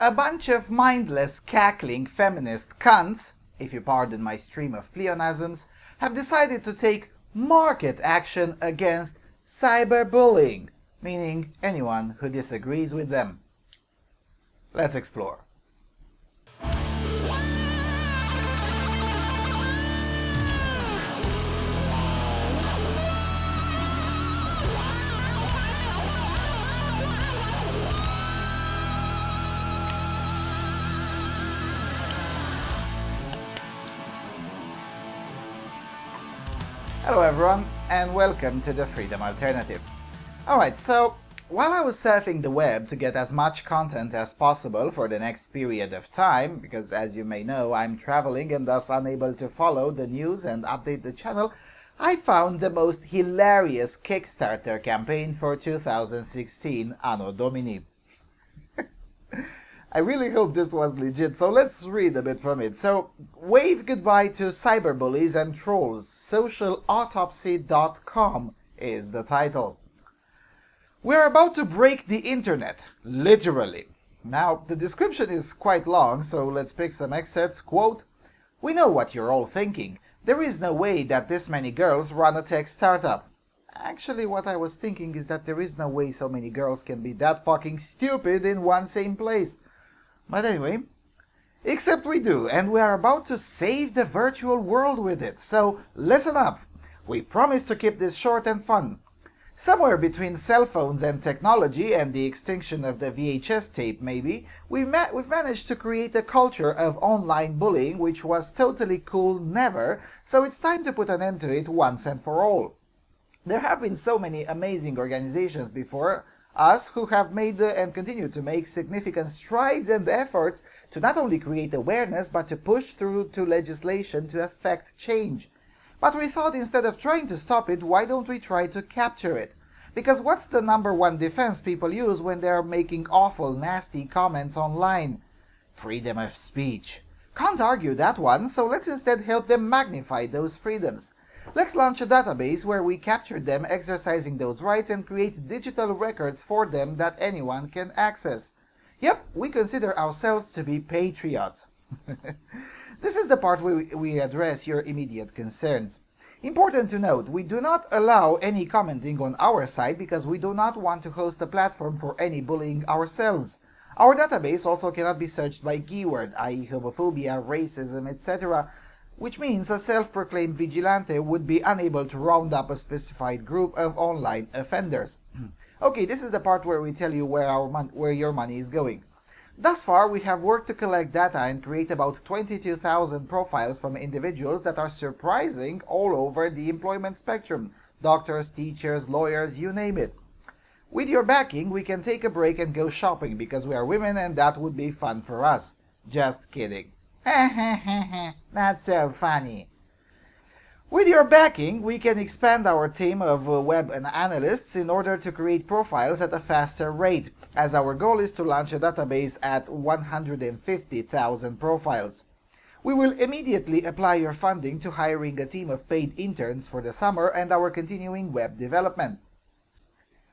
a bunch of mindless, cackling feminist cunts, if you pardon my stream of pleonasms, have decided to take market action against cyberbullying, meaning anyone who disagrees with them. Let's explore. Hello everyone, and welcome to the Freedom Alternative. Alright, so while I was surfing the web to get as much content as possible for the next period of time, because as you may know I'm traveling and thus unable to follow the news and update the channel, I found the most hilarious Kickstarter campaign for 2016 Anno Domini. I really hope this was legit, so let's read a bit from it. So, wave goodbye to cyberbullies and trolls. Socialautopsy.com is the title. We're about to break the internet, literally. Now, the description is quite long, so let's pick some excerpts. Quote, "We know what you're all thinking. There is no way that this many girls run a tech startup." Actually, what I was thinking is that there is no way so many girls can be that fucking stupid in one same place. But anyway, except we do, and we are about to save the virtual world with it, so listen up. We promise to keep this short and fun. Somewhere between cell phones and technology and the extinction of the VHS tape maybe, we've managed to create a culture of online bullying which was totally cool never, so it's time to put an end to it once and for all. There have been so many amazing organizations before us who have made and continue to make significant strides and efforts to not only create awareness but to push through to legislation to effect change. But we thought instead of trying to stop it, why don't we try to capture it? Because what's the number one defense people use when they're making awful, nasty comments online? Freedom of speech. Can't argue that one, so let's instead help them magnify those freedoms. Let's launch a database where we capture them exercising those rights and create digital records for them that anyone can access. Yep, we consider ourselves to be patriots. This is the part where we address your immediate concerns. Important to note, we do not allow any commenting on our site because we do not want to host a platform for any bullying ourselves. Our database also cannot be searched by keyword, i.e. homophobia, racism, etc., which means a self-proclaimed vigilante would be unable to round up a specified group of online offenders. Okay, this is the part where we tell you where your money is going. Thus far, we have worked to collect data and create about 22,000 profiles from individuals that are surprising all over the employment spectrum. Doctors, teachers, lawyers, you name it. With your backing, we can take a break and go shopping because we are women and that would be fun for us. Just kidding. Not so funny. With your backing, we can expand our team of web analysts in order to create profiles at a faster rate, as our goal is to launch a database at 150,000 profiles. We will immediately apply your funding to hiring a team of paid interns for the summer and our continuing web development.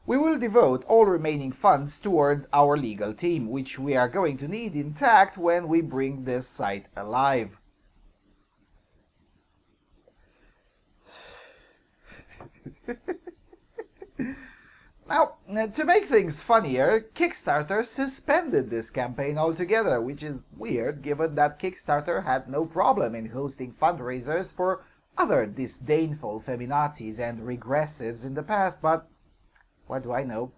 We will devote all remaining funds toward our legal team, which we are going to need intact when we bring this site alive. Now, to make things funnier, Kickstarter suspended this campaign altogether, which is weird given that Kickstarter had no problem in hosting fundraisers for other disdainful feminazis and regressives in the past, but what do I know?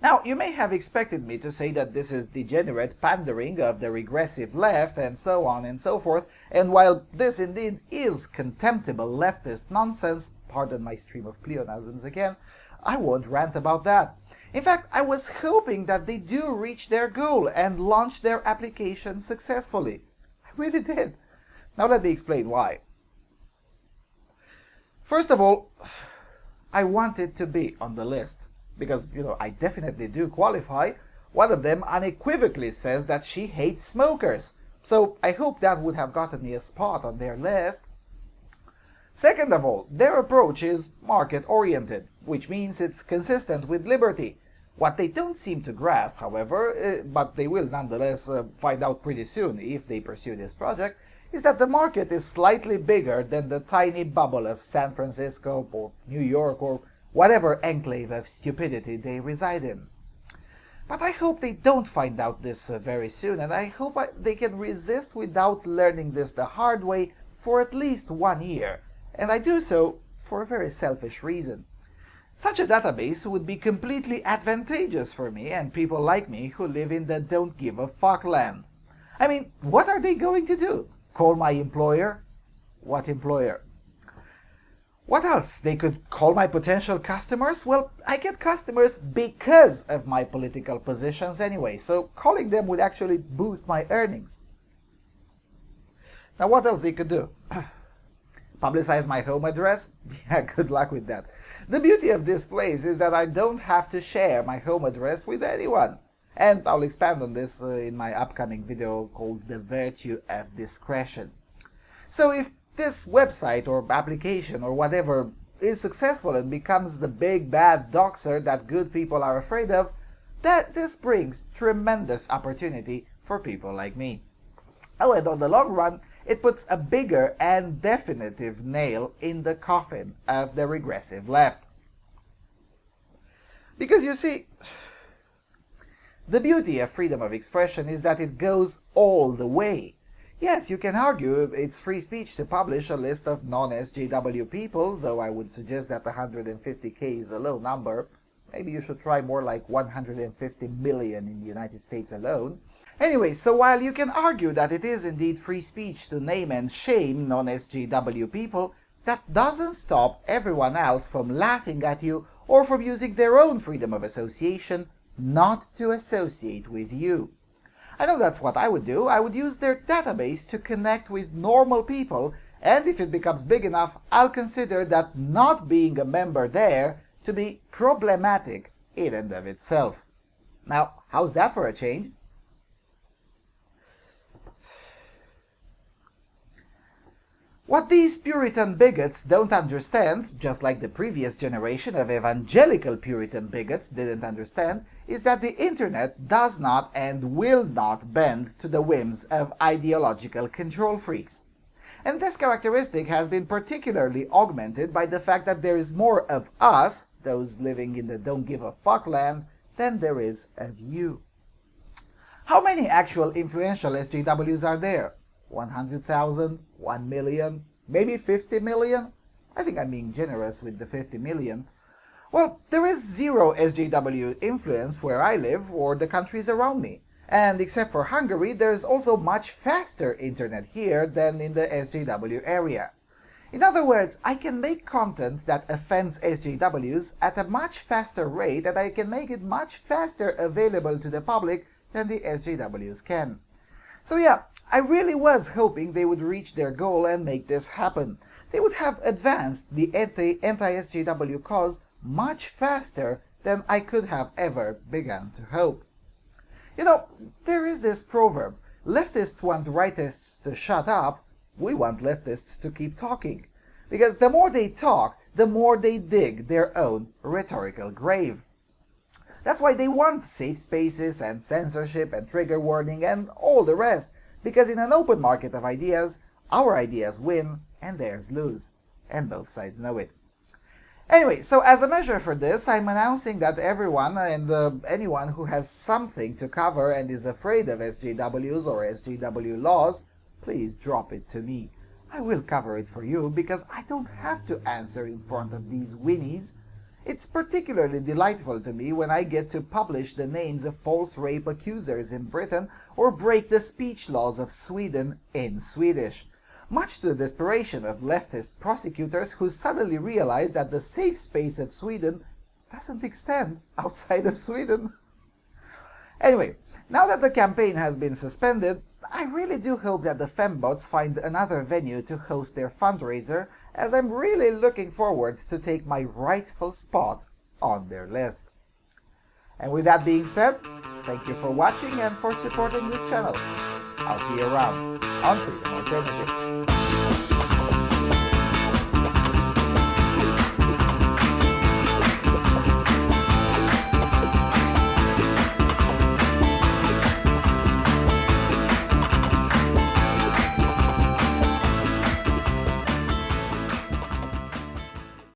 Now, you may have expected me to say that this is degenerate pandering of the regressive left and so on and so forth, and while this indeed is contemptible leftist nonsense, pardon my stream of pleonasms again, I won't rant about that. In fact, I was hoping that they do reach their goal and launch their application successfully. I really did. Now let me explain why. First of all, I wanted to be on the list because, I definitely do qualify. One of them unequivocally says that she hates smokers. So I hope that would have gotten me a spot on their list. Second of all, their approach is market-oriented, which means it's consistent with liberty. What they don't seem to grasp, however, but they will nonetheless find out pretty soon if they pursue this project, is that the market is slightly bigger than the tiny bubble of San Francisco or New York or whatever enclave of stupidity they reside in. But I hope they don't find out this very soon, and I hope they can resist without learning this the hard way for at least 1 year, and I do so for a very selfish reason. Such a database would be completely advantageous for me and people like me who live in the don't give a fuck land. I mean, what are they going to do? Call my employer? What employer? What else? They could call my potential customers? Well, I get customers because of my political positions anyway, so calling them would actually boost my earnings. Now, what else they could do? Publicize my home address? Yeah, good luck with that. The beauty of this place is that I don't have to share my home address with anyone. And I'll expand on this in my upcoming video called The Virtue of Discretion. So if this website or application or whatever is successful and becomes the big bad doxer that good people are afraid of, this brings tremendous opportunity for people like me. Oh, and on the long run, it puts a bigger and definitive nail in the coffin of the regressive left. Because you see, the beauty of freedom of expression is that it goes all the way. Yes, you can argue it's free speech to publish a list of non-SJW people, though I would suggest that 150K is a low number. Maybe you should try more like 150 million in the United States alone. Anyway, so while you can argue that it is indeed free speech to name and shame non-SJW people, that doesn't stop everyone else from laughing at you or from using their own freedom of association not to associate with you. I know that's what I would do. I would use their database to connect with normal people, and if it becomes big enough, I'll consider that not being a member there to be problematic in and of itself. Now, how's that for a change? What these Puritan bigots don't understand, just like the previous generation of evangelical Puritan bigots didn't understand, is that the internet does not and will not bend to the whims of ideological control freaks. And this characteristic has been particularly augmented by the fact that there is more of us, those living in the don't give a fuck land, than there is of you. How many actual influential SJWs are there? 100,000? 1 million? Maybe 50 million? I think I'm being generous with the 50 million. Well, there is zero SJW influence where I live or the countries around me. And except for Hungary, there's also much faster internet here than in the SJW area. In other words, I can make content that offends SJWs at a much faster rate, and I can make it much faster available to the public than the SJWs can. So yeah, I really was hoping they would reach their goal and make this happen. They would have advanced the anti-SJW cause much faster than I could have ever begun to hope. You know, there is this proverb, leftists want rightists to shut up, we want leftists to keep talking. Because the more they talk, the more they dig their own rhetorical grave. That's why they want safe spaces and censorship and trigger warning and all the rest. Because in an open market of ideas, our ideas win and theirs lose. And both sides know it. Anyway, so as a measure for this, I'm announcing that everyone and anyone who has something to cover and is afraid of SJWs or SJW laws, please drop it to me. I will cover it for you because I don't have to answer in front of these winnies. It's particularly delightful to me when I get to publish the names of false rape accusers in Britain or break the speech laws of Sweden in Swedish. Much to the desperation of leftist prosecutors who suddenly realize that the safe space of Sweden doesn't extend outside of Sweden. Anyway, now that the campaign has been suspended, I really do hope that the fembots find another venue to host their fundraiser, as I'm really looking forward to take my rightful spot on their list. And with that being said, thank you for watching and for supporting this channel. I'll see you around on Freedom Alternative.